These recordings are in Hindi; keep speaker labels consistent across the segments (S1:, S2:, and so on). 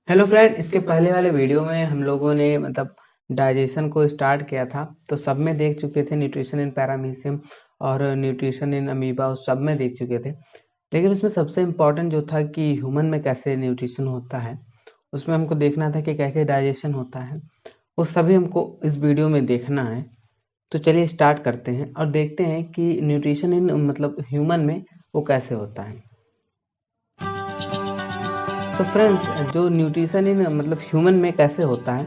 S1: हेलो फ्रेंड, इसके पहले वाले वीडियो में हम लोगों ने डाइजेशन को स्टार्ट किया था। तो सब में देख चुके थे न्यूट्रिशन इन पैरामीशियम और न्यूट्रिशन इन अमीबा, उस सब में देख चुके थे। लेकिन उसमें सबसे इम्पोर्टेंट जो था कि ह्यूमन में कैसे न्यूट्रिशन होता है, उसमें हमको देखना था कि कैसे डाइजेशन होता है। वो सभी हमको इस वीडियो में देखना है। तो चलिए स्टार्ट करते हैं और देखते हैं कि न्यूट्रिशन इन ह्यूमन में वो कैसे होता है। तो फ्रेंड्स, जो न्यूट्रिशन इन ह्यूमन में कैसे होता है,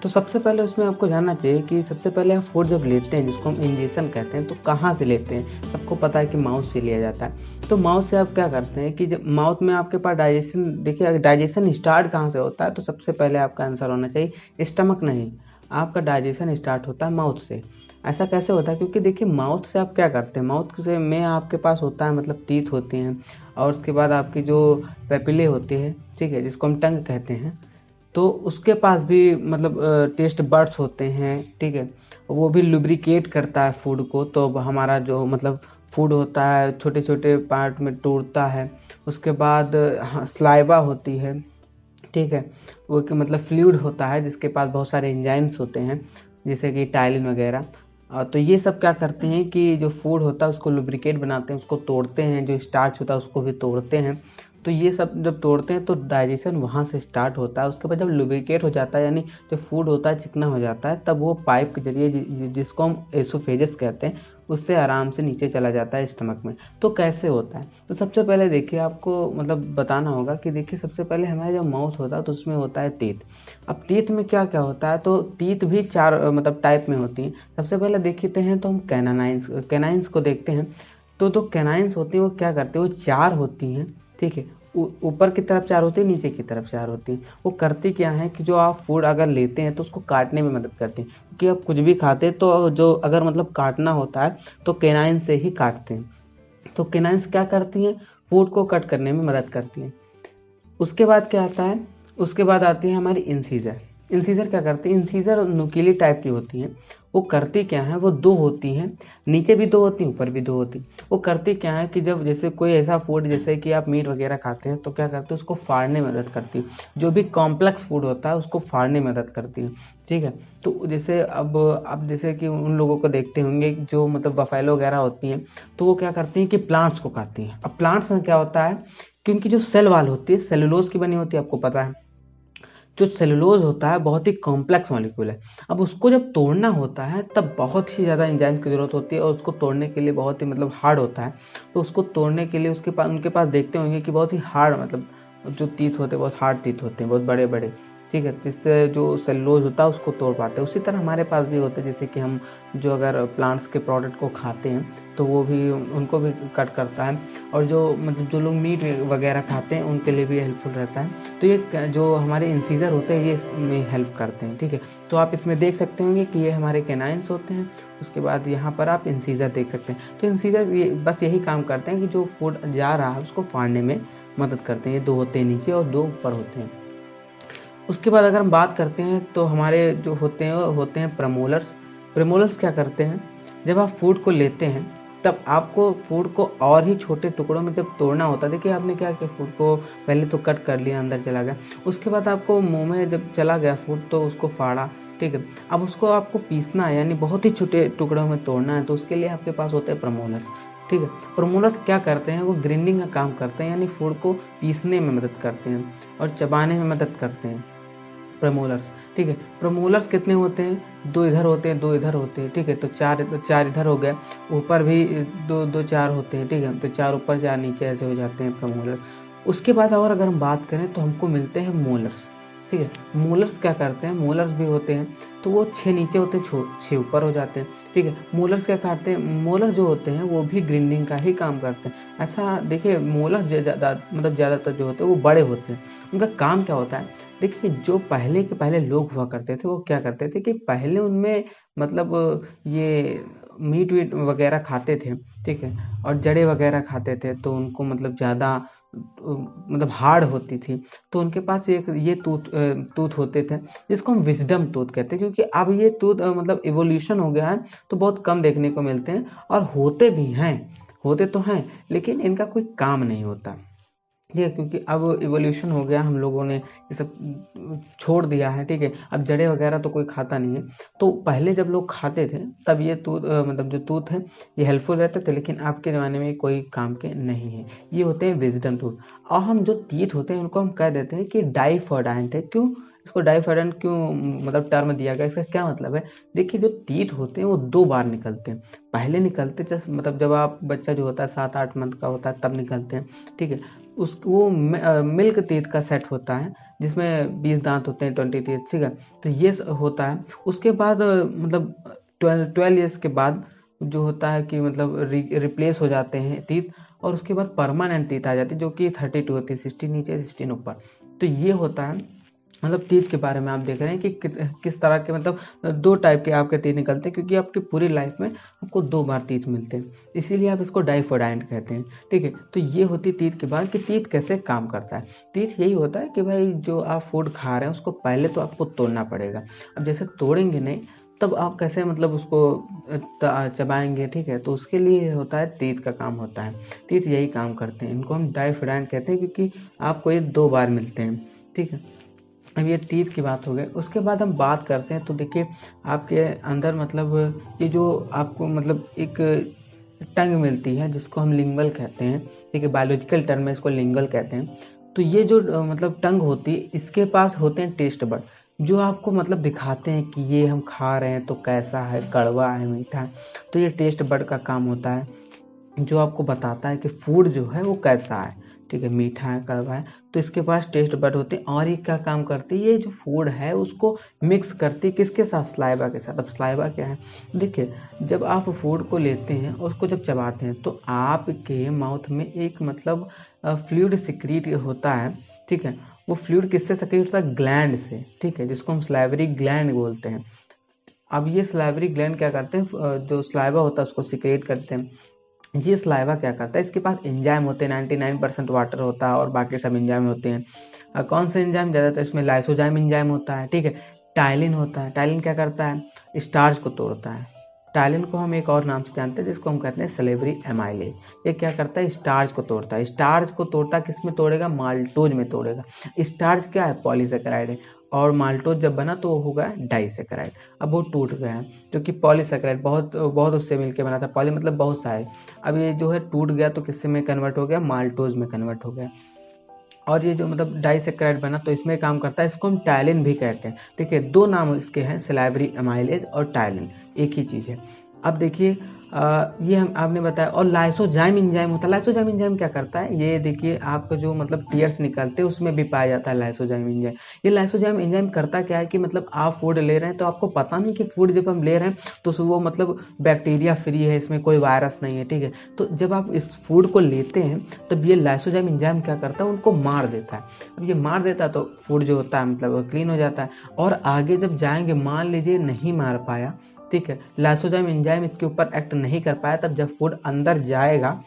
S1: तो सबसे पहले उसमें आपको जानना चाहिए कि सबसे पहले आप फूड जब लेते हैं, जिसको हम इंजेक्शन कहते हैं, तो कहाँ से लेते हैं। सबको पता है कि माउथ से लिया जाता है। तो माउथ से आप क्या करते हैं कि जब माउथ में आपके पास डाइजेशन, देखिए अगर डाइजेशन स्टार्ट कहाँ से होता है, तो सबसे पहले आपका आंसर होना चाहिए स्टमक नहीं, आपका डाइजेशन स्टार्ट होता है माउथ से। ऐसा कैसे होता है? क्योंकि देखिए माउथ से आप क्या करते हैं, माउथ से में आपके पास होता है टीथ होते हैं, और उसके बाद आपकी जो पेपिले होती है, ठीक है, जिसको हम टंग कहते हैं, तो उसके पास भी टेस्ट बड्स होते हैं, ठीक है। वो भी लुब्रिकेट करता है फूड को। तो हमारा जो फूड होता है छोटे छोटे पार्ट में तोड़ता है। उसके बाद स्लाइवा होती है, ठीक है। वो कि फ्लूइड होता है जिसके पास बहुत सारे एंजाइम्स होते हैं, जैसे कि टाइलिन वगैरह। तो ये सब क्या करते हैं कि जो फूड होता है उसको लुब्रिकेट बनाते हैं, उसको तोड़ते हैं, जो स्टार्च होता है उसको भी तोड़ते हैं। तो ये सब जब तोड़ते हैं तो डाइजेशन वहाँ से स्टार्ट होता है। उसके बाद जब लुब्रिकेट हो जाता है, यानी जो फूड होता है चिकना हो जाता है, तब वो पाइप के जरिए जिसको हम एसोफेजस कहते हैं, उससे आराम से नीचे चला जाता है स्टमक में। तो कैसे होता है? तो सबसे पहले देखिए आपको बताना होगा कि देखिए सबसे पहले हमारा जब माउथ होता है तो उसमें होता है टीथ। अब टीथ में क्या क्या होता है, तो टीथ भी चार टाइप में होती हैं। सबसे पहले देखते हैं तो हम कैनाइंस को देखते हैं। तो कैनाइंस होती हैं वो क्या करते हैं, वो चार होती हैं, ठीक है। ऊपर की तरफ चार होती है, नीचे की तरफ चार होती हैं। वो करती क्या है कि जो आप फूड अगर लेते हैं तो उसको काटने में मदद करती हैं। क्योंकि आप कुछ भी खाते हैं तो जो अगर काटना होता है तो केनाइन से ही काटते हैं। तो केनाइंस क्या करती हैं, फूड को कट करने में मदद करती हैं। उसके बाद क्या आता है, उसके बाद आती है हमारी इंसीजर। इंसीजर क्या करती है, इंसीजर नुकीली टाइप की होती हैं। वो करती क्या है, वो दो होती हैं, नीचे भी दो होती हैं, ऊपर भी दो होती हैं। वो करती क्या है कि जब जैसे कोई ऐसा फूड, जैसे कि आप मीट वगैरह खाते हैं, तो क्या करते हैं, उसको फाड़ने में मदद करती है। जो भी कॉम्प्लेक्स फूड होता है उसको फाड़ने में मदद करती है, ठीक है। तो जैसे अब जैसे कि उन लोगों को देखते होंगे जो बफेलो वगैरह होती हैं, तो वो क्या करती हैं कि प्लांट्स को खाती हैं। अब प्लांट्स में क्या होता है कि उनकी जो सेल वाल होती है सेलुलोज की बनी होती है, आपको पता है। जो सेलुलोज होता है बहुत ही कॉम्प्लेक्स मॉलिक्यूल है। अब उसको जब तोड़ना होता है तब बहुत ही ज़्यादा एंजाइम्स की ज़रूरत होती है, और उसको तोड़ने के लिए बहुत ही हार्ड होता है। तो उसको तोड़ने के लिए उनके पास देखते होंगे कि बहुत ही हार्ड जो तीत होते हैं, बहुत हार्ड तीत होते हैं, बहुत बड़े बड़े, ठीक है, जिससे जो सेलुलोज होता है उसको तोड़ पाते हैं। उसी तरह हमारे पास भी होते हैं, जैसे कि हम जो अगर प्लांट्स के प्रोडक्ट को खाते हैं तो वो भी उनको भी कट करता है। और जो जो लोग मीट वगैरह खाते हैं उनके लिए भी हेल्पफुल रहता है। तो ये जो हमारे इंसीजर होते हैं ये इसमें हेल्प करते हैं, ठीक है। तो आप इसमें देख सकते होंगे कि ये हमारे कैनाइंस होते हैं। उसके बाद यहाँ पर आप इंसीजर देख सकते हैं। तो इंसीजर ये बस यही काम करते हैं कि जो फूड जा रहा है उसको फाड़ने में मदद करते हैं। ये दो होते हैं नीचे और दो ऊपर होते हैं। उसके बाद अगर हम बात करते हैं तो हमारे जो होते हैं वो होते हैं प्रेमोलर्स। प्रेमोलर्स क्या करते हैं, जब आप फूड को लेते हैं तब आपको फूड को और ही छोटे टुकड़ों में जब तोड़ना होता है। देखिए आपने क्या किया, फूड को पहले तो कट कर लिया, अंदर चला गया। उसके बाद आपको मुंह में जब चला गया फूड तो उसको फाड़ा, ठीक है। अब उसको आपको पीसना है, यानी बहुत ही छोटे टुकड़ों में तोड़ना है, तो उसके लिए आपके पास होते हैं प्रेमोलर्स, ठीक है। प्रेमोलर्स क्या करते हैं, वो ग्राइंडिंग का काम करते हैं, यानी फूड को पीसने में मदद करते हैं और चबाने में मदद करते हैं प्रेमोलर्स, ठीक है। प्रेमोलर्स कितने होते हैं, दो इधर होते हैं, दो इधर होते हैं, ठीक है। तो चार इधर हो गए, ऊपर भी दो दो चार होते हैं, ठीक है। तो चार ऊपर चार नीचे ऐसे हो जाते हैं प्रेमोलर्स। उसके बाद और अगर हम बात करें तो हमको मिलते हैं मोलर्स, ठीक है। मोलर्स क्या करते हैं, मोलर्स भी होते हैं, तो वो छः नीचे होते हैं, छः ऊपर हो जाते हैं, ठीक है। मोलर्स क्या करते हैं, मोलर जो होते हैं वो भी ग्राइंडिंग का ही काम करते हैं। ऐसा देखिए मोलर्स ज़्यादातर जो होते हैं वो बड़े होते हैं। उनका काम क्या होता है, देखिए जो पहले के पहले लोग हुआ करते थे वो क्या करते थे कि पहले उनमें ये मीट वीट वगैरह खाते थे, ठीक है, और जड़े वगैरह खाते थे, तो उनको ज़्यादा हार्ड होती थी। तो उनके पास एक ये टूथ होते थे जिसको हम विजडम टूथ कहते हैं। क्योंकि अब ये टूथ इवोल्यूशन हो गया है तो बहुत कम देखने को मिलते हैं, और होते भी हैं, होते तो हैं, लेकिन इनका कोई काम नहीं होता। ठीक है, क्योंकि अब इवोल्यूशन हो गया, हम लोगों ने ये सब छोड़ दिया है। ठीक है, अब जड़े वगैरह तो कोई खाता नहीं है। तो पहले जब लोग खाते थे तब ये टूथ मतलब जो टूथ है ये हेल्पफुल रहते थे, लेकिन अब के ज़माने में कोई काम के नहीं है। ये होते हैं विजडम टूथ। और हम जो टीथ होते हैं उनको हम कह देते हैं कि डाइफोडाइंट है। क्यों इसको डाइफोडाइंट क्यों मतलब टर्म दिया गया, इसका क्या मतलब है? देखिए, जो टीथ होते हैं वो 2 बार निकलते हैं। पहले निकलते जस्ट मतलब जब आप बच्चा जो होता है 7-8 मंथ का होता है तब निकलते हैं। ठीक है, उस वो मिल्क टीथ का सेट होता है जिसमें 20 दांत होते हैं, 20 टीथ। ठीक है, तो ये होता है। उसके बाद मतलब 12 ईयर्स के बाद जो होता है कि मतलब रिप्लेस हो जाते हैं टीथ, और उसके बाद परमानेंट टीथ आ जाती है जो कि 32 होती है, 16 नीचे 16 ऊपर। तो ये होता है मतलब टीथ के बारे में आप देख रहे हैं कि किस तरह के मतलब 2 टाइप के आपके टीथ निकलते हैं, क्योंकि आपकी पूरी लाइफ में आपको 2 बार टीथ मिलते हैं, इसीलिए आप इसको डाइफोडाइंट कहते हैं। ठीक है, तो ये होती टीथ की बात कि टीथ कैसे काम करता है। टीथ यही होता है कि भाई जो आप फूड खा रहे हैं उसको पहले तो आपको तोड़ना पड़ेगा। अब जैसे तोड़ेंगे नहीं तब आप कैसे मतलब उसको चबाएंगे। ठीक है, तो उसके लिए होता है टीथ का काम होता है। टीथ यही काम करते हैं, इनको हम डाइफोडाइंट कहते हैं क्योंकि आपको ये 2 बार मिलते हैं। ठीक है, अब ये टीथ की बात हो गई। उसके बाद हम बात करते हैं तो देखिए आपके अंदर मतलब ये जो आपको मतलब एक टंग मिलती है जिसको हम लिंगल कहते हैं। ठीक है, बायोलॉजिकल टर्म में इसको लिंगल कहते हैं। तो ये जो मतलब टंग होती है इसके पास होते हैं टेस्ट बड, जो आपको मतलब दिखाते हैं कि ये हम खा रहे हैं तो कैसा है, कड़वा है, मीठा है। तो ये टेस्ट बड का काम होता है जो आपको बताता है कि फूड जो है वो कैसा है। ठीक है, मीठा है, कड़वा है। तो इसके पास टेस्ट बड होते हैं, और ये क्या काम करती है, ये जो फूड है उसको मिक्स करती है किसके साथ, स्लाइवा के साथ। अब स्लाइवा क्या है, देखिए जब आप फूड को लेते हैं और उसको जब चबाते हैं तो आपके माउथ में एक मतलब फ्लूइड सिक्रीट होता है। ठीक है, वो फ्लूइड किससे सिक्रीट होता है, ग्लैंड से। ठीक है, जिसको हम स्लाइवरी ग्लैंड बोलते हैं। अब ये स्लाइवरी ग्लैंड क्या करते हैं, जो स्लाइवा होता है उसको सिक्रेट करते हैं। ये स्लाइवा क्या करता है, इसके पास एंजाइम होते हैं, 99% वाटर होता है और बाकी सब एंजाइम होते हैं। कौन से एंजाइम, ज़्यादातर इसमें लाइसोजाइम एंजाइम होता है। ठीक है, टाइलिन होता है। टाइलिन क्या करता है, स्टार्च को तोड़ता है। टाइलिन को हम एक और नाम से जानते हैं जिसको हम कहते हैं सलेवरी एमाइलेज। ये क्या करता है, स्टार्च को तोड़ता है। स्टार्च को तोड़ता है, किस में तोड़ेगा, माल्टोज में तोड़ेगा। स्टार्च क्या है, पॉलीसेकेराइड है, और माल्टोज जब बना तो वो होगा डाइसेकेराइड। अब वो टूट गया है, जो कि पॉलीसेकेराइड बहुत बहुत उससे मिलकर बना था। पॉली मतलब बहुत सारे। अब ये जो है टूट गया तो किससे में कन्वर्ट हो गया, माल्टोज में कन्वर्ट हो गया। और ये जो मतलब डाइसेक्राइड बना तो इसमें काम करता है, इसको हम टाइलिन भी कहते हैं। ठीक है, 2 नाम इसके हैं, सलाइवरी एमाइलेज और टाइलिन, एक ही चीज़ है। अब देखिए ये हम आपने बताया, और लाइसोजाइम एंजाइम होता है। लाइसोजाइम एंजाइम क्या करता है, ये देखिए आपका जो मतलब टीयर्स निकलते हैं उसमें भी पाया जाता है लाइसोजाइम एंजाइम। ये लाइसोजाइम एंजाइम करता क्या है कि मतलब आप फूड ले रहे हैं तो आपको पता नहीं कि फूड जब हम ले रहे हैं तो वो मतलब बैक्टीरिया फ्री है, इसमें कोई वायरस नहीं है। ठीक है, तो जब आप इस फूड को लेते हैं तब ये लाइसोजाइम एंजाइम क्या करता है, उनको मार देता है। अब ये मार देता है तो फूड जो होता है मतलब क्लीन हो जाता है। और आगे जब जाएंगे, मान लीजिए नहीं मार पाया, ठीक है, लाइसोजाइम एंजाइम इसके ऊपर एक्ट नहीं कर पाया, तब जब फूड अंदर जाएगा,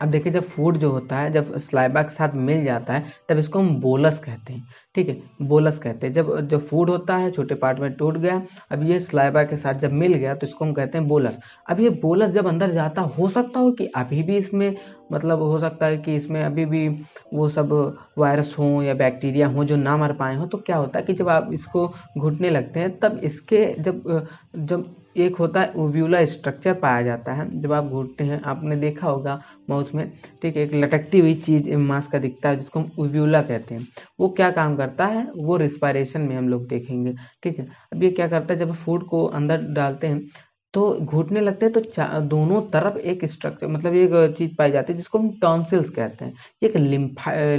S1: अब देखिए जब फूड जो होता है जब स्लाइवा के साथ मिल जाता है तब इसको हम बोलस कहते हैं। ठीक है, बोलस कहते हैं। जब जब फूड होता है छोटे पार्ट में टूट गया, अब ये स्लाइवा के साथ जब मिल गया तो इसको हम कहते हैं बोलस। अब ये बोलस जब अंदर जाता, हो सकता हो कि अभी भी इसमें मतलब हो सकता है कि इसमें अभी भी वो सब वायरस हो या बैक्टीरिया हो जो ना मर पाए हो। तो क्या होता है कि जब आप इसको घुटने लगते हैं तब इसके जब एक होता है ओव्यूला स्ट्रक्चर पाया जाता है जब आप घूटते हैं, आपने देखा होगा माउथ में। ठीक है, एक लटकती हुई चीज मांस का दिखता है जिसको हम ओव्यूला कहते हैं। वो क्या काम करता है, वो रिस्पायरेशन में हम लोग देखेंगे। ठीक है, अब ये क्या करता है, जब फूड को अंदर डालते हैं तो घुटने लगते हैं तो दोनों तरफ एक स्ट्रक्चर मतलब एक चीज पाई जाती है जिसको हम टॉन्सिल्स कहते हैं। ये एक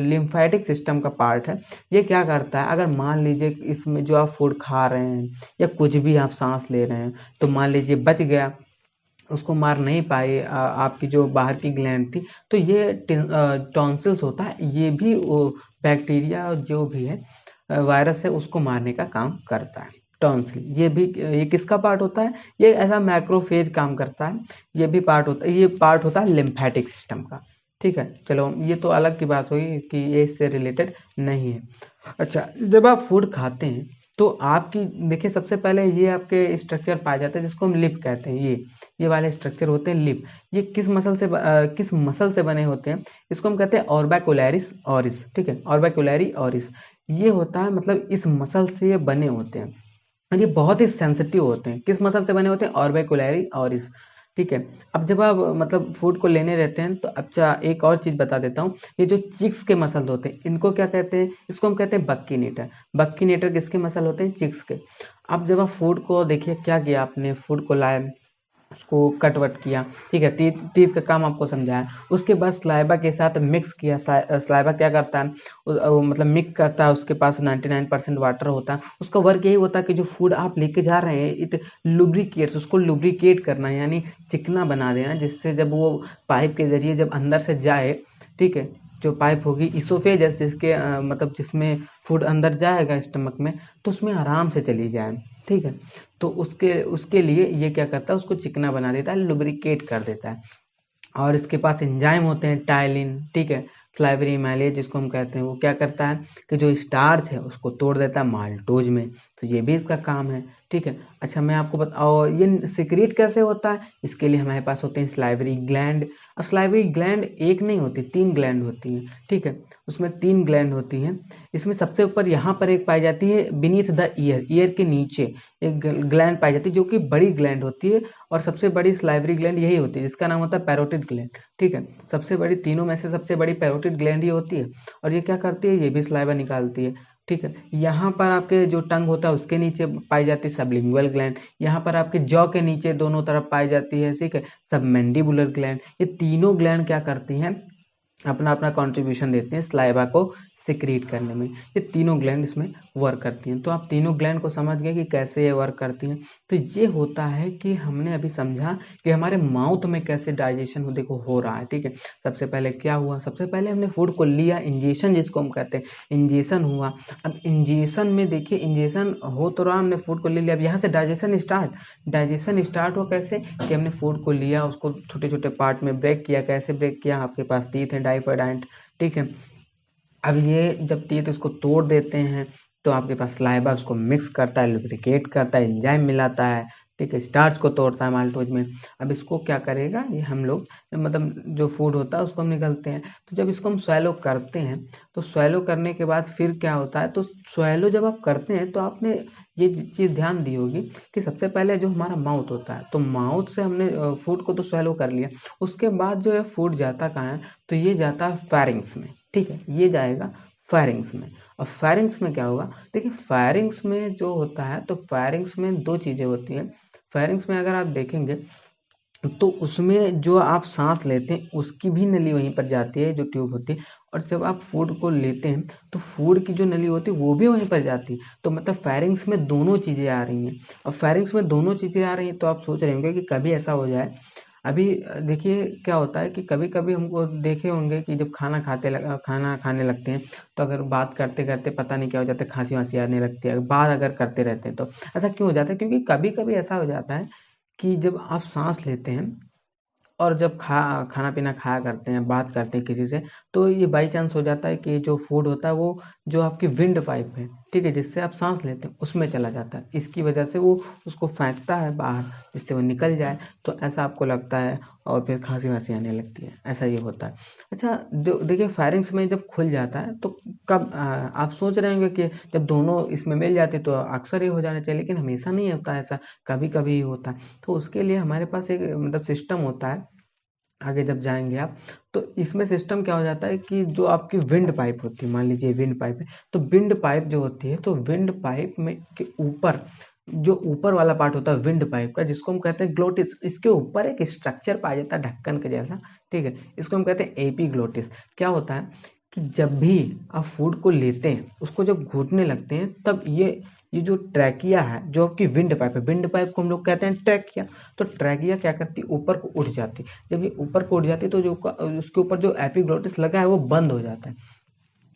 S1: लिम्फेटिक सिस्टम का पार्ट है। ये क्या करता है, अगर मान लीजिए इसमें जो आप फूड खा रहे हैं या कुछ भी आप सांस ले रहे हैं तो मान लीजिए बच गया, उसको मार नहीं पाए आपकी जो बाहर की ग्लैंड थी, तो ये टॉन्सिल्स होता है, ये भी बैक्टीरिया जो भी है वायरस है उसको मारने का काम करता है। टॉन्सिल ये किसका पार्ट होता है, ये ऐसा मैक्रोफेज काम करता है। ये भी पार्ट होता है, ये पार्ट होता है लिम्फेटिक सिस्टम का। ठीक है, चलो ये तो अलग की बात हुई कि ये इससे रिलेटेड नहीं है। अच्छा, जब आप फूड खाते हैं तो आपकी देखिए सबसे पहले ये आपके स्ट्रक्चर पाया जाता है जिसको हम लिप कहते हैं। ये वाले स्ट्रक्चर होते हैं लिप। ये किस मसल से बने होते हैं? इसको हम कहते हैं ऑर्बिकुलरिस ऑरिस। ठीक है, ऑर्बिकुलरी ऑरिस ये होता है, मतलब इस मसल से ये बने होते हैं और ये बहुत ही सेंसिटिव होते हैं। किस मसल से बने होते हैं? ऑर्बिकुलरी ऑरिस। ठीक है, अब जब आप मतलब फूड को लेने रहते हैं तो अच्छा एक और चीज बता देता हूँ। ये जो चिक्स के मसल होते हैं इनको क्या कहते हैं? इसको हम कहते हैं बक्कीनेटर। बक्कीनेटर किसके मसल होते हैं? चिक्स के। अब जब आप फूड को देखिए क्या किया आपने, फूड को लाए, उसको कट वट किया, ठीक है, तीत तीत का काम आपको समझाया। उसके बाद स्लाइबा के साथ मिक्स किया। स्लाइबा क्या करता है? मतलब मिक्स करता है, उसके पास 99% वाटर होता है। उसका वर्क यही होता है कि जो फूड आप लेके जा रहे हैं इट लुब्रिकेट्स, उसको लुब्रिकेट करना है यानी चिकना बना देना, जिससे जब वो पाइप के जरिए जब अंदर से जाए, ठीक है, जो पाइप होगी इसोफेजस जिसके मतलब जिसमें फूड अंदर जाएगा स्टमक में, तो उसमें आराम से चली जाए। ठीक है, तो उसके उसके लिए ये क्या करता है? उसको चिकना बना देता है, लुब्रिकेट कर देता है। और इसके पास एंजाइम होते हैं टाइलिन, ठीक है, स्लाइवरी एमाइलेज जिसको हम कहते हैं। वो क्या करता है कि जो स्टार्च है उसको तोड़ देता है माल्टोज में, तो ये भी इसका काम है। ठीक है, अच्छा मैं आपको बताओ ये सिक्रीट कैसे होता है? इसके लिए हमारे पास होते हैं स्लाइवरी ग्लैंड। अब स्लाइवरी ग्लैंड एक नहीं होती, 3 ग्लैंड होती हैं। ठीक है, उसमें 3 ग्लैंड होती हैं। इसमें सबसे ऊपर यहाँ पर एक पाई जाती है बीनीथ द ईयर, ईयर के नीचे एक ग्लैंड पाई जाती है जो कि बड़ी ग्लैंड होती है, और सबसे बड़ी स्लाइवरी ग्लैंड यही होती है जिसका नाम होता है पैरोटिड ग्लैंड। ठीक है, सबसे बड़ी तीनों में से सबसे बड़ी पैरोटिड ग्लैंड ही होती है। और ये क्या करती है? ये भी स्लाइवा निकालती है। ठीक है, यहाँ पर आपके जो टंग होता है उसके नीचे पाई जाती है सबलिंगुअल ग्लैंड। यहाँ पर आपके जॉ के नीचे दोनों तरफ पाई जाती है, ठीक है, सबमेंडिबुलर ग्लैंड। ये तीनों ग्लैंड क्या करती हैं? अपना अपना कंट्रीब्यूशन देते हैं स्लाइवा को सिक्रीट करने में। ये तीनों ग्लैंड इसमें वर्क करती हैं। तो आप तीनों ग्लैंड को समझ गए कि कैसे ये वर्क करती हैं। तो ये होता है कि हमने अभी समझा कि हमारे माउथ में कैसे डाइजेशन हो, देखो हो रहा है। ठीक है, सबसे पहले क्या हुआ? सबसे पहले हमने फूड को लिया, इंजेशन जिसको हम कहते हैं, इंजेशन हुआ। अब इंजेशन में देखिए, इंजेशन हो तो रहा, हमने फूड को ले लिया। अब यहाँ से डाइजेशन स्टार्ट हुआ कैसे? कि हमने फूड को लिया, उसको छोटे छोटे पार्ट में ब्रेक किया। कैसे ब्रेक किया? आपके पास टीथ है, डाइफोडाइंट। ठीक है, अब ये जब टीथ इसको तोड़ देते हैं तो आपके पास स्लाइवा उसको मिक्स करता है, लुब्रिकेट करता है, एंजाइम मिलाता है, ठीक है, स्टार्च को तोड़ता है माल्टोज में। अब इसको क्या करेगा? ये हम लोग मतलब जो फूड होता है उसको हम निकलते हैं। तो जब इसको हम स्वैलो करते हैं तो स्वैलो करने के बाद फिर क्या होता है? तो स्वैलो जब आप करते हैं तो आपने ये चीज़ ध्यान दी होगी कि सबसे पहले जो हमारा माउथ होता है, तो माउथ से हमने फूड को तो स्वैलो कर लिया। उसके बाद जो है फूड जाता कहाँ है? तो ये जाता है फेरिंग्स में। ठीक है, ये जाएगा फेरिंग्स में। और फेरिंग्स में क्या होगा? देखिए फेरिंग्स में जो होता है, तो फेरिंग्स में दो चीज़ें होती हैं। फेरिंग्स में अगर आप देखेंगे तो उसमें जो आप सांस लेते हैं उसकी भी नली वहीं पर जाती है, जो ट्यूब होती है। और जब आप फूड को लेते हैं तो फूड की जो नली होती है वो भी वहीं पर जाती है। तो मतलब फेरिंग्स में दोनों चीज़ें आ रही हैं। और फेरिंग्स में दोनों चीज़ें आ रही हैं तो आप सोच रहे होंगे कि कभी ऐसा हो जाए। अभी देखिए क्या होता है कि कभी कभी हमको देखे होंगे कि जब खाना खाने लगते हैं तो अगर बात करते करते पता नहीं क्या हो जाता है, खांसी वांसी आने लगती है, बात अगर करते रहते हैं तो ऐसा क्यों हो जाता है? क्योंकि कभी कभी ऐसा हो जाता है कि जब आप सांस लेते हैं और जब खाना पीना खाया करते हैं, बात करते हैं किसी से, तो ये बाई चांस हो जाता है कि जो फूड होता है वो जो आपकी विंड पाइप है, ठीक है, जिससे आप सांस लेते हैं उसमें चला जाता है। इसकी वजह से वो उसको फेंकता है बाहर जिससे वो निकल जाए। तो ऐसा आपको लगता है और फिर खांसी वांसी आने लगती है, ऐसा ये होता है। अच्छा जो देखिए फायरिंग्स में जब खुल जाता है तो कब आप सोच रहे होंगे कि जब दोनों इसमें मिल जाते तो अक्सर ही हो जाना चाहिए, लेकिन हमेशा नहीं होता ऐसा, कभी कभी ही होता है। तो उसके लिए हमारे पास एक मतलब सिस्टम होता है। आगे जब जाएंगे आप तो इसमें सिस्टम क्या हो जाता है कि जो आपकी विंड पाइप होती है, मान लीजिए विंड पाइप है, तो विंड पाइप जो होती है तो विंड पाइप में के ऊपर जो ऊपर वाला पार्ट होता है विंड पाइप का, जिसको हम कहते हैं ग्लोटिस, इसके ऊपर एक स्ट्रक्चर पाया जाता है ढक्कन के जैसा। ठीक है, इसको हम कहते हैं एपीग्लोटिस। क्या होता है कि जब भी आप फूड को लेते हैं उसको जब घुटने लगते हैं तब ये जो ट्रैकिया है, जो आपकी विंड पाइप है, विंड पाइप को हम लोग कहते हैं ट्रैकिया। तो ट्रैकिया क्या करती है? ऊपर को उठ जाती है। जब ये ऊपर को उठ जाती है तो जो उसके ऊपर जो एपिग्लोटिस लगा है वो बंद हो जाता है।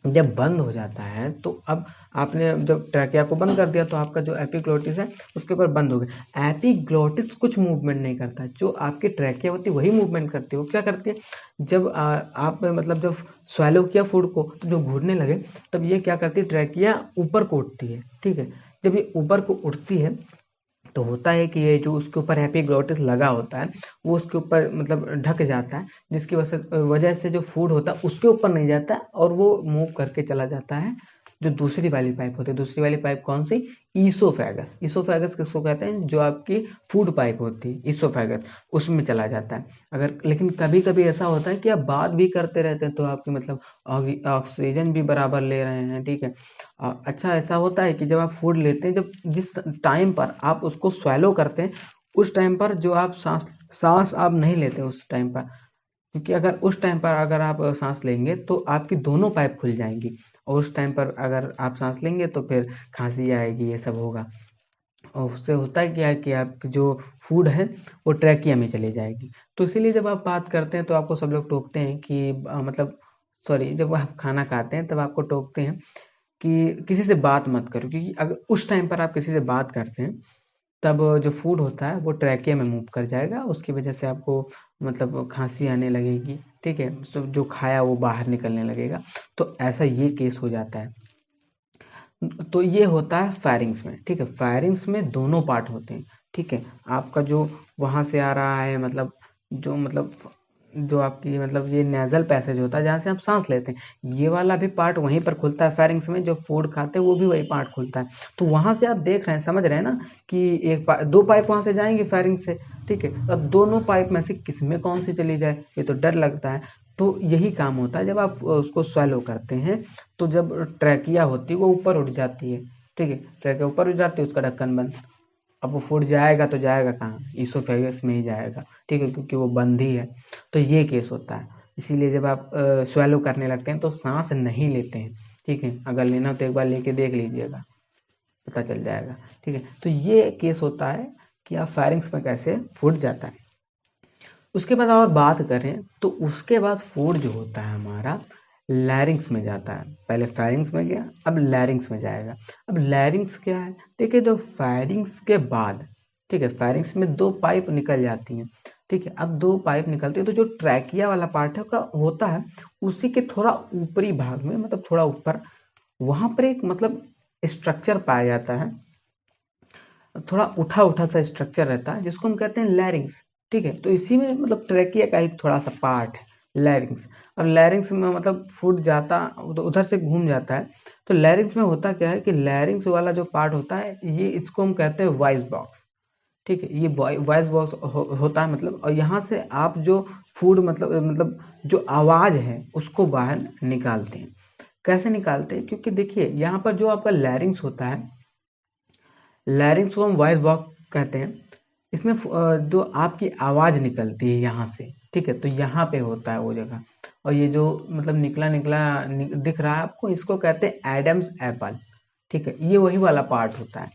S1: जब बंद हो जाता है तो अब आपने जब ट्रैकिया को बंद कर दिया तो आपका जो एपिग्लोटिस है उसके ऊपर बंद हो गया। एपिग्लोटिस कुछ मूवमेंट नहीं करता, जो आपकी ट्रैकिया होती है वही मूवमेंट करती है। वो क्या करती है? जब आप मतलब जब स्वैलो किया फूड को तो जो घूरने लगे तब ये क्या करती है? ट्रैकिया ऊपर को उठती है। ठीक है, जब ये ऊपर को उठती है तो होता है कि ये जो उसके ऊपर एपिग्लोटिस लगा होता है वो उसके ऊपर मतलब ढक जाता है, जिसकी वजह से जो फूड होता है उसके ऊपर नहीं जाता और वो मूव करके चला जाता है जो दूसरी वाली पाइप होती है। दूसरी वाली पाइप कौन सी? ईसोफेगस। ईसोफेगस किसको कहते हैं? जो आपकी फूड पाइप होती है ईसोफेगस, उसमें चला जाता है। अगर लेकिन कभी कभी ऐसा होता है कि आप बात भी करते रहते हैं तो आपकी मतलब ऑक्सीजन भी बराबर ले रहे हैं, ठीक है। अच्छा, ऐसा होता है कि जब आप फूड लेते हैं, जब जिस टाइम पर आप उसको स्वेलो करते हैं उस टाइम पर जो आप सांस आप नहीं लेते उस टाइम पर, क्योंकि अगर उस टाइम पर अगर आप सांस लेंगे तो आपकी दोनों पाइप खुल जाएंगी, और उस टाइम पर अगर आप सांस लेंगे तो फिर खांसी आएगी, ये सब होगा। और उससे होता है क्या है कि आपकी जो फूड है वो ट्रैकिया में चली जाएगी। तो इसीलिए जब आप बात करते हैं तो आपको सब लोग टोकते हैं कि मतलब सॉरी, जब आप खाना खाते हैं तब आपको टोकते हैं कि किसी से बात मत करो, क्योंकि अगर उस टाइम पर आप किसी से बात करते हैं तब जो फूड होता है वो ट्रैकिया में मूव कर जाएगा, उसकी वजह से आपको मतलब खांसी आने लगेगी, ठीक है। जो खाया वो बाहर निकलने लगेगा। तो ऐसा ये केस हो जाता है। तो ये होता है फायरिंग्स में, ठीक है। फायरिंग्स में दोनों पार्ट होते हैं, ठीक है। आपका जो वहां से आ रहा है मतलब जो आपकी मतलब ये नेजल पैसेज होता है जहाँ से आप सांस लेते हैं, ये वाला भी पार्ट वहीं पर खुलता है फायरिंग्स में। जो फूड खाते हैं वो भी वही पार्ट खुलता है। तो वहां से आप देख रहे हैं, समझ रहे हैं ना कि दो पाइप वहां से जाएंगे फायरिंग से, ठीक है। अब दोनों पाइप में से किसमें कौन सी चली जाए ये तो डर लगता है। तो यही काम होता है जब आप उसको स्वेलो करते हैं। तो जब ट्रैकिया होती है वो ऊपर उठ जाती है, ठीक है। ट्रैकिया ऊपर उठ जाती है, उसका ढक्कन बंद। अब वो फूड जाएगा तो जाएगा कहाँ? ईसोफेगस में ही जाएगा, ठीक है, क्योंकि वो बंद ही है। तो ये केस होता है। इसीलिए जब आप स्वेलो करने लगते हैं तो सांस नहीं लेते हैं, ठीक है। अगर लेना हो तो एक बार लेके देख लीजिएगा, पता चल जाएगा, ठीक है। तो ये केस होता है कि आप फायरिंग्स में कैसे फूड जाता है। उसके बाद और बात करें तो उसके बाद फूड जो होता है हमारा लैरिंग्स में जाता है। पहले फायरिंग्स में गया, अब लैरिंग्स में जाएगा। अब लैरिंग्स क्या है? देखिए, तो फायरिंग्स के बाद, ठीक है, फायरिंग्स में दो पाइप निकल जाती हैं, ठीक है। अब दो पाइप निकलती है तो जो ट्रैकिया वाला पार्ट है का होता है उसी के थोड़ा ऊपरी भाग में, मतलब थोड़ा ऊपर, वहां पर एक मतलब स्ट्रक्चर पाया जाता है। थोड़ा उठा उठा सा स्ट्रक्चर रहता है जिसको हम कहते हैं लैरिंग्स, ठीक है। तो इसी में मतलब ट्रैकिया का एक थोड़ा सा पार्ट है लैरिंग्स। और लैरिंग्स में मतलब फूड जाता तो उधर से घूम जाता है। तो लैरिंग्स में होता क्या है कि लैरिंग्स वाला जो पार्ट होता है ये इसको हम कहते हैं वॉइस बॉक्स, ठीक है। ये वॉइस बॉक्स होता है मतलब, और यहाँ से आप जो फूड मतलब जो आवाज है उसको बाहर निकालते हैं। कैसे निकालते हैं? क्योंकि देखिए यहाँ पर जो आपका लैरिंग्स होता है, लैरिंग्स को हम वॉइस बॉक्स कहते हैं। इसमें जो आपकी आवाज निकलती है यहाँ से, ठीक है, तो यहाँ पे होता है वो जगह। और ये जो मतलब निकला निकला दिख रहा है आपको, इसको कहते हैं एडम्स एप्पल, ठीक है। ये वही वाला पार्ट होता है,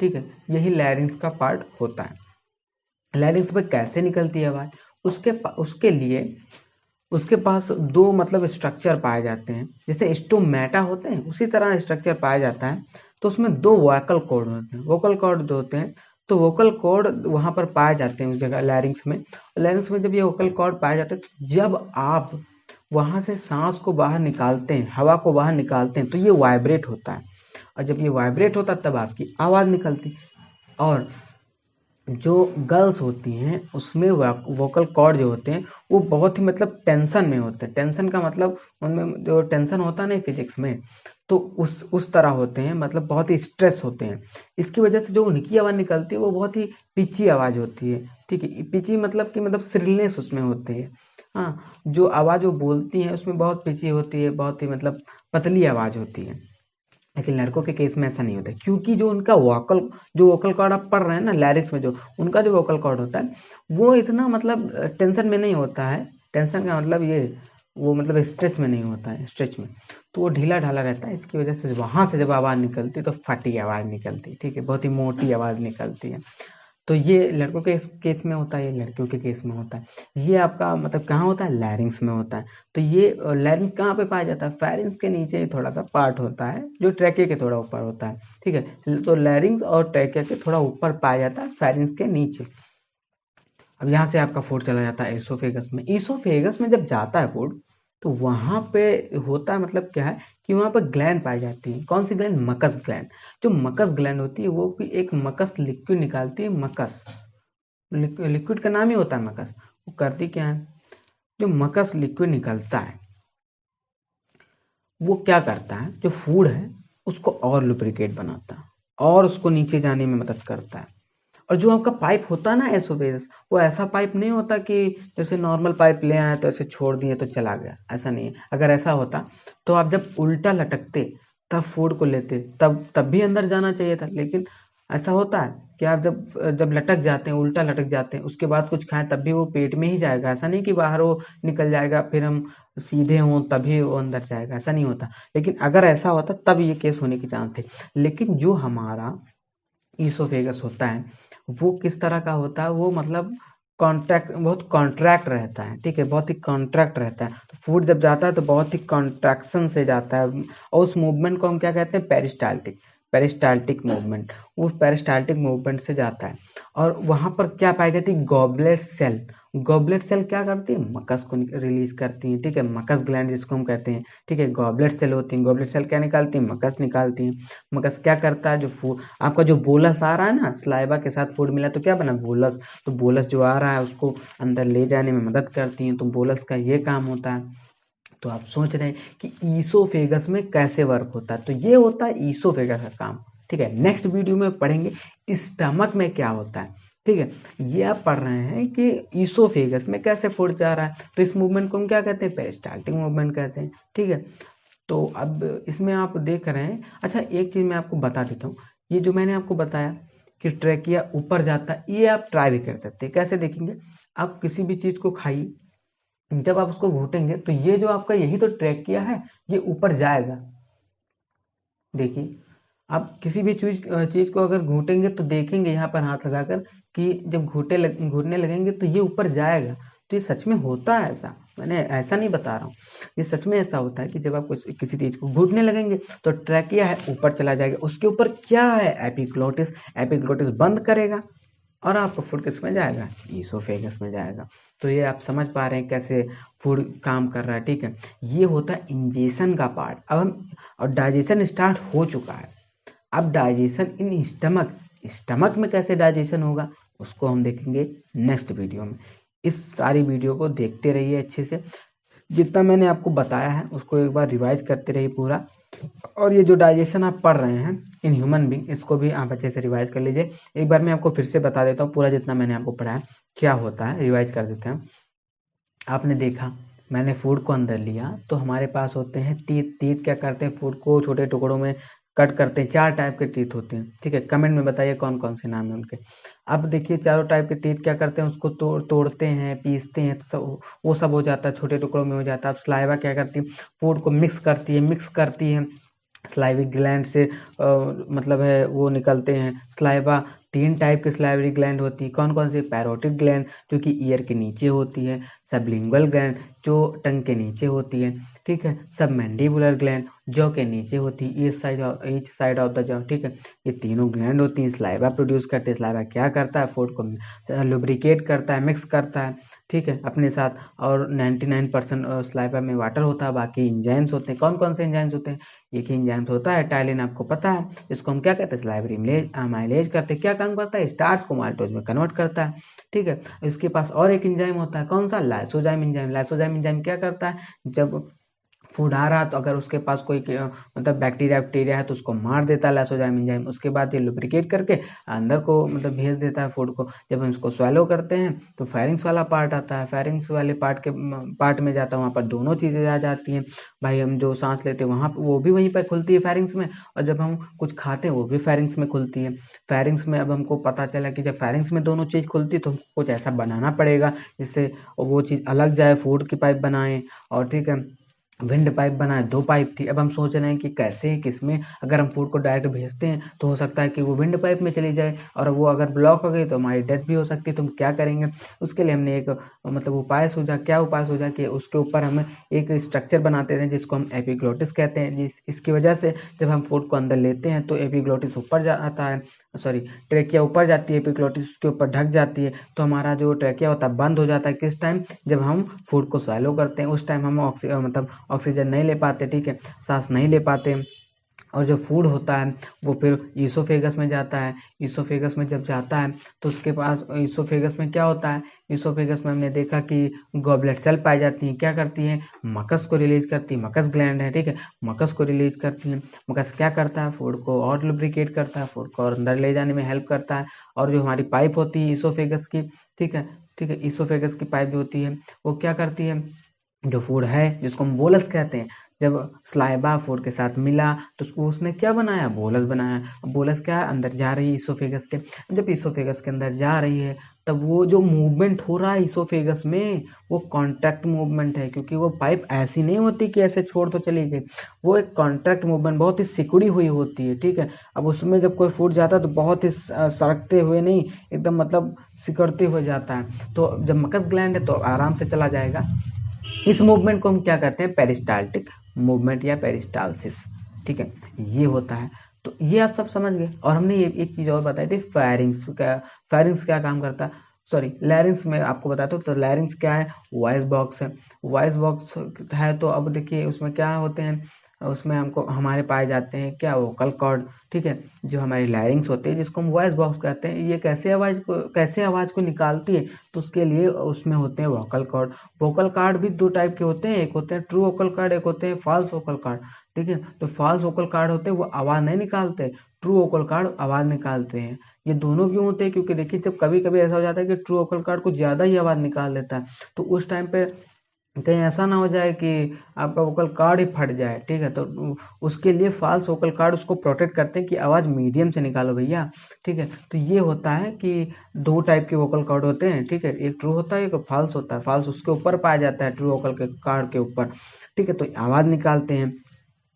S1: ठीक है। यही लैरिंग्स का पार्ट होता है। लैरिंग्स पे कैसे निकलती है आवाज? उसके लिए उसके पास दो मतलब स्ट्रक्चर पाए जाते हैं, जैसे स्टोमेटा होते हैं उसी तरह स्ट्रक्चर पाया जाता है। तो उसमें दो वोकल कॉर्ड होते हैं, वोकल कॉर्ड जो होते हैं, तो वोकल कॉर्ड वहां पर पाए जाते हैं उस जगह लैरिंग्स में। लैरिंग्स में जब ये वोकल कॉर्ड पाए जाते हैं तो जब आप वहां से सांस को बाहर निकालते हैं, हवा को बाहर निकालते हैं, तो ये वाइब्रेट होता है। और जब ये वाइब्रेट होता है तब आपकी आवाज निकलती है। और जो गर्ल्स होती हैं उसमें वोकल कॉर्ड जो होते हैं वो बहुत ही मतलब टेंशन में होते हैं। टेंशन का मतलब उनमें जो टेंशन होता है ना फिजिक्स में, तो उस तरह होते हैं, मतलब बहुत ही स्ट्रेस होते हैं। इसकी वजह से जो उनकी आवाज निकलती है वो बहुत ही पिची आवाज होती है, ठीक है। पिची मतलब कि मतलब श्रिलनेस उसमें होती है। हाँ, जो आवाज वो बोलती हैं उसमें बहुत पिची होती है, बहुत ही मतलब पतली आवाज होती है। लेकिन लड़कों के केस में ऐसा नहीं होता, क्योंकि जो उनका जो वोकल कॉर्ड आप पढ़ रहे हैं ना लैरिक्स में, जो उनका जो वोकल कॉर्ड होता है वो इतना मतलब टेंशन में नहीं होता है। टेंशन का मतलब ये वो मतलब स्ट्रेस में नहीं होता है, स्ट्रेच में। तो वो ढीला ढाला रहता है। इसकी वजह से वहां से जब आवाज निकलती है तो फटी आवाज निकलती है, ठीक है, बहुत ही मोटी आवाज निकलती है। तो ये लड़कों के केस में होता है, ये लड़कियों के केस में होता है। ये आपका मतलब कहाँ होता है? लैरिंग्स में होता है। तो ये लैरिंग्स कहाँ पे पाया जाता है? फेरिंग्स के नीचे ही थोड़ा सा पार्ट होता है जो ट्रैकिया के थोड़ा ऊपर होता है, ठीक है। तो लैरिंग्स और ट्रैकिया के थोड़ा ऊपर पाया जाता है, फेरिंग्स के नीचे। अब यहाँ से आपका फूड चला जाता है एसोफेगस में। ईसोफेगस में जब जाता है फूड तो वहाँ पे होता है, मतलब क्या है कि वहाँ पे ग्लैंड पाई जाती है। कौन सी ग्लैंड? मकस ग्लैंड। जो मकस ग्लैंड होती है वो भी एक मकस लिक्विड निकालती है। मकस लिक्विड का नाम ही होता है मकस। वो करती क्या है? जो मकस लिक्विड निकलता है वो क्या करता है, जो फूड है उसको और लुब्रिकेट बनाता है और उसको नीचे जाने में मदद करता है। और जो आपका पाइप होता है ना एसोफेगस, वो ऐसा पाइप नहीं होता कि जैसे नॉर्मल पाइप ले आए तो ऐसे छोड़ दिए तो चला गया, ऐसा नहीं है। अगर ऐसा होता तो आप जब उल्टा लटकते तब फूड को लेते, तब भी अंदर जाना चाहिए था। लेकिन ऐसा होता है कि आप जब जब लटक जाते हैं, उल्टा लटक जाते हैं, उसके बाद कुछ खाएं तब भी वो पेट में ही जाएगा। ऐसा नहीं कि बाहर वो निकल जाएगा फिर हम सीधे हों तभी वो अंदर जाएगा, ऐसा नहीं होता। लेकिन अगर ऐसा होता तब ये केस होने के चांस थे। लेकिन जो हमारा ईसोफेगस होता है वो किस तरह का होता है? वो मतलब कॉन्ट्रैक्ट, बहुत कॉन्ट्रैक्ट रहता है, ठीक है, बहुत ही कॉन्ट्रैक्ट रहता है। तो फूड जब जाता है तो बहुत ही कॉन्ट्रैक्शन से जाता है, और उस मूवमेंट को हम क्या कहते हैं? पेरिस्टाल्टिक। पेरिस्टाल्टिक मूवमेंट, उस पेरिस्टाल्टिक मूवमेंट से जाता है। और वहां पर क्या पाई जाती है? Goblet cell. गॉबलेट सेल क्या करती है? मकस को रिलीज करती है, ठीक है, मकस ग्लैंड जिसको हम कहते हैं, ठीक है। गॉबलेट सेल होती है, गॉबलेट सेल क्या निकालती है? मकस निकालती है। मकस क्या करता है? जो फूड आपका जो बोलस आ रहा है ना, स्लाइवा के साथ फूड मिला तो क्या बना? बोलस। तो बोलस जो आ रहा है उसको अंदर ले जाने में मदद करती है, तो बोलस का ये काम होता है। तो आप सोच रहे हैं कि ईसोफेगस में कैसे वर्क होता है, तो ये होता है ईसोफेगस का काम, ठीक है। नेक्स्ट वीडियो में पढ़ेंगे स्टमक में क्या होता है, ठीक है। ये आप पढ़ रहे हैं कि ईसोफेगस में कैसे फूड जा रहा है, तो इस मूवमेंट को हम क्या कहते हैं? पेरिस्टाल्टिक मूवमेंट कहते हैं, ठीक है। तो अब इसमें आप देख रहे हैं, अच्छा एक चीज़ मैं आपको बता देता हूँ। ये जो मैंने आपको बताया कि ट्रैकिया ऊपर जाता है, ये आप ट्राई भी कर सकते हैं। कैसे देखेंगे? आप किसी भी चीज़ को खाइए, जब आप उसको घोटेंगे तो ये जो आपका यही तो ट्रैकिया है, ये ऊपर जाएगा। देखिए, आप किसी भी चीज़ को अगर घोटेंगे तो देखेंगे यहाँ पर हाथ लगाकर कि जब घुटने लगेंगे तो ये ऊपर जाएगा। तो ये सच में होता है ऐसा, मैंने ऐसा नहीं बता रहा हूँ, ये सच में ऐसा होता है कि जब आप किसी चीज़ को घुटने लगेंगे तो ट्रैकिया है ऊपर चला जाएगा, उसके ऊपर क्या है? एपिग्लोटिस। एपिग्लोटिस बंद करेगा और आपका फूड किस में जाएगा? ईसोफेगस में जाएगा। तो ये आप समझ पा रहे हैं कैसे फूड काम कर रहा है, ठीक है। ये होता है इंजेशन का पार्ट। अब हम, और डाइजेशन स्टार्ट हो चुका है। अब डाइजेशन इन स्टमक, स्टमक में कैसे डाइजेशन होगा उसको हम देखेंगे नेक्स्ट वीडियो में। इस सारी वीडियो को देखते रहिए अच्छे से, जितना मैंने आपको बताया है उसको एक बार रिवाइज करते रहिए पूरा। और ये जो डाइजेशन आप पढ़ रहे हैं इन ह्यूमन बींग, इसको भी आप अच्छे से रिवाइज कर लीजिए। एक बार मैं आपको फिर से बता देता हूँ पूरा जितना मैंने आपको पढ़ाया क्या होता है, रिवाइज कर देते हैं। आपने देखा, मैंने फूड को अंदर लिया तो हमारे पास होते हैं तीत। तीत क्या करते हैं? फूड को छोटे टुकड़ों में कट करते हैं। 4 टाइप के टीथ होते हैं, ठीक है। कमेंट में बताइए कौन कौन से नाम है उनके। अब देखिए चारों टाइप के टीथ क्या करते हैं? उसको तोड़ते हैं, पीसते हैं, तो वो सब हो जाता है, छोटे टुकड़ों में हो जाता है। अब स्लाइवा क्या करती है? फूड को मिक्स करती है। स्लाइविक ग्लैंड से मतलब है वो निकलते हैं स्लाइवा। 3 टाइप के स्लाइवरी ग्लैंड होती है। कौन कौन सी? पैरोटिड ग्लैंड जो कि ईयर के नीचे होती है, सबलिंगुअल ग्लैंड जो टंग के नीचे होती है, ठीक है, सबमैंडिबुलर ग्लैंड जॉ के नीचे होती है, each side of the jaw, ठीक है। ये तीनों ग्लैंड होती हैं, स्लाइवा प्रोड्यूस करते हैं। स्लाइवा क्या करता है? फूड को लुब्रिकेट करता है, मिक्स करता है, ठीक है, अपने साथ। और 99% स्लाइवा में वाटर होता है, बाकी इंजाइम्स होते हैं। कौन कौन से इंजाइम्स होते हैं? एक ही एंजाइम्स होता है टाइलिन, आपको पता है, इसको हम क्या कहते हैं? स्लाइवरी माइलेज करते हैं। क्या काम करता है? स्टार्च को माल्टोज में कन्वर्ट करता है, ठीक है। इसके पास और एक एंजाइम होता है, कौन सा? Lysozyme enzyme. लाइसोजाइम एंजाइम क्या करता है? जब फूड आ रहा तो अगर उसके पास कोई मतलब बैक्टीरिया है तो उसको मार देता है लाइसोजाइम एंजाइम। उसके बाद ये लुब्रिकेट करके अंदर को मतलब भेज देता है फूड को। जब हम इसको स्वेलो करते हैं तो फेरिंग्स वाला पार्ट आता है, फेरिंग्स वाले पार्ट में जाता है, वहाँ पर दोनों चीज़ें आ जाती हैं भाई। हम जो सांस लेते हैं वहाँ वो भी वहीं पर खुलती है फेरिंग्स में, और जब हम कुछ खाते हैं वो भी फेरिंग्स में खुलती है। फेरिंग्स में अब हमको पता चला कि जब फेरिंग्स में दोनों चीज़ खुलती है तो हमको कुछ ऐसा बनाना पड़ेगा जिससे वो चीज़ अलग जाए, फूड की पाइप बनाएं, और ठीक है विंड पाइप बना है, 2 पाइप थी, अब हम सोच रहे हैं कि कैसे, किसमें, अगर हम फूड को डायरेक्ट भेजते हैं तो हो सकता है कि वो विंड पाइप में चली जाए और वो अगर ब्लॉक हो गई तो हमारी डेथ भी हो सकती है, तो हम क्या करेंगे? उसके लिए हमने एक मतलब उपाय सूझा। क्या उपाय सूझा कि उसके ऊपर हम एक स्ट्रक्चर बनाते थे जिसको हम एपिग्लोटिस कहते हैं। इसकी वजह से जब हम फूड को अंदर लेते हैं तो एपिग्लोटिस ऊपर जाता है, सॉरी ट्रेकिया ऊपर जाती है, एपिग्लोटिस उसके ऊपर ढक जाती है, तो हमारा जो ट्रेकिया होता है बंद हो जाता है। किस टाइम? जब हम फूड को स्वैलो करते हैं, उस टाइम हम मतलब ऑक्सीजन नहीं ले पाते, ठीक है, सांस नहीं ले पाते। और जो फूड होता है वो फिर ईसोफेगस में जाता है। ईसोफेगस में जब जाता है तो उसके पास ईसोफेगस में क्या होता है? ईसोफेगस में हमने देखा कि गॉबलेट सेल पाई जाती हैं। क्या करती हैं? मकस को रिलीज करती है, मकस ग्लैंड है, ठीक है, मकस को रिलीज करती है। मकस क्या करता है? फूड को और लुब्रिकेट करता है, फूड को और अंदर ले जाने में हेल्प करता है। और जो हमारी पाइप होती है ईसोफेगस की, ठीक है, ठीक है, ईसोफेगस की पाइप जो होती है वो क्या करती है? जो फूड है जिसको हम बोलस कहते हैं, जब स्लाइबा फूड के साथ मिला तो उसको उसने क्या बनाया? बोलस बनाया। अब बोलस क्या है? अंदर जा रही है ईसोफेगस के। जब ईसोफेगस के अंदर जा रही है तब वो जो मूवमेंट हो रहा है ईसोफेगस में वो कॉन्ट्रैक्ट मूवमेंट है, क्योंकि वो पाइप ऐसी नहीं होती कि ऐसे छोड़ तो चली गई, वो एक कॉन्ट्रैक्ट मूवमेंट बहुत ही सिकुड़ी हुई होती है, ठीक है। अब उसमें जब कोई फूड जाता है तो बहुत ही सरकते हुए नहीं, एकदम मतलब सिकुड़ते हुए जाता है। तो जब मकस ग्लैंड है तो आराम से चला जाएगा। इस मूवमेंट को हम क्या कहते हैं? पेरिस्टाल्टिक मूवमेंट या पेरिस्टालसिस, ठीक है, ये होता है। तो ये आप सब समझ गए। और हमने ये एक चीज और बताई थी, फेरिंग्स क्या काम करता है, सॉरी लैरिंग्स में आपको बताता हूँ। तो लैरिंग्स क्या है? वॉइस बॉक्स है। वॉइस बॉक्स है तो अब देखिए उसमें क्या होते हैं, उसमें हमको हमारे पाए जाते हैं क्या? वोकल कॉर्ड, ठीक है, जो हमारी लैरिंग्स होती है जिसको हम वॉइस बॉक्स कहते हैं। ये कैसे आवाज को निकालती है? तो उसके लिए उसमें होते हैं वोकल कॉर्ड। वोकल कार्ड भी 2 टाइप के होते हैं, एक होते हैं ट्रू वोकल कार्ड, एक होते हैं फॉल्स वोकल कार्ड, ठीक है। तो फॉल्स वोकल कार्ड होते हैं वो आवाज नहीं निकालते, ट्रू वोकल कार्ड आवाज निकालते हैं। ये दोनों क्यों होते हैं? क्योंकि देखिए जब कभी कभी ऐसा हो जाता है कि ट्रू वोकल कार्ड कुछ ज्यादा ही आवाज निकाल देता है, तो उस टाइम पे कहीं ऐसा ना हो जाए कि आपका वोकल कार्ड ही फट जाए, ठीक है। तो उसके लिए फॉल्स वोकल कार्ड उसको प्रोटेक्ट करते हैं कि आवाज मीडियम से निकालो भैया, ठीक है। तो ये होता है कि 2 टाइप के वोकल कार्ड होते हैं, ठीक है, एक ट्रू होता है, एक फॉल्स होता है। फॉल्स उसके ऊपर पाया जाता है ट्रू वोकल के कार्ड के ऊपर, ठीक है, तो आवाज निकालते हैं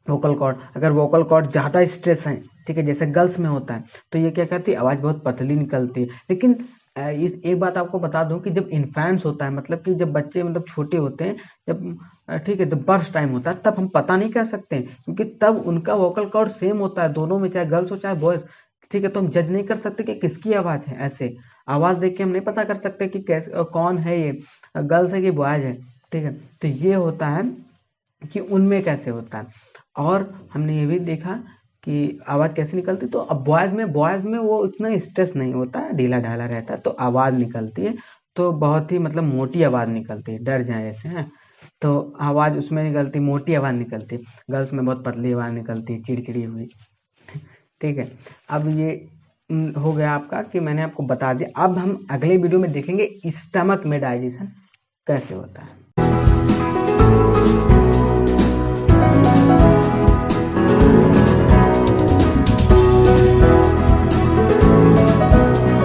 S1: वोकल कॉर्ड। अगर वोकल कॉर्ड ज्यादा स्ट्रेस है, ठीक है, जैसे गर्ल्स में होता है, तो ये क्या करती है? आवाज बहुत पतली निकलती है। लेकिन इस एक बात आपको बता दूं कि जब इन्फेंट्स होता है, मतलब कि जब बच्चे मतलब छोटे होते हैं, जब ठीक है, जब बर्थ टाइम होता है तब हम पता नहीं कर सकते हैं, क्योंकि तब उनका वोकल कॉर्ड सेम होता है दोनों में, चाहे गर्ल्स हो चाहे बॉयज, ठीक है। तो हम जज नहीं कर सकते कि किसकी आवाज है। ऐसे आवाज देख के हम नहीं पता कर सकते कि कैसे कौन है ये, गर्ल्स है कि बॉयज है, ठीक है। तो ये होता है कि उनमें कैसे होता है। और हमने ये भी देखा कि आवाज कैसे निकलती, तो अब बॉयज में वो उतना स्ट्रेस नहीं होता है, ढीला ढाला रहता है, तो आवाज निकलती है, तो बहुत ही मतलब मोटी आवाज निकलती है, डर जाए ऐसे हैं, तो आवाज उसमें निकलती, मोटी आवाज निकलती है। गर्ल्स में बहुत पतली आवाज निकलती है, चिड़चिड़ी हुई, ठीक है। अब ये हो गया आपका कि मैंने आपको बता दिया। अब हम अगले वीडियो में देखेंगे स्टमक में डाइजेशन कैसे होता है।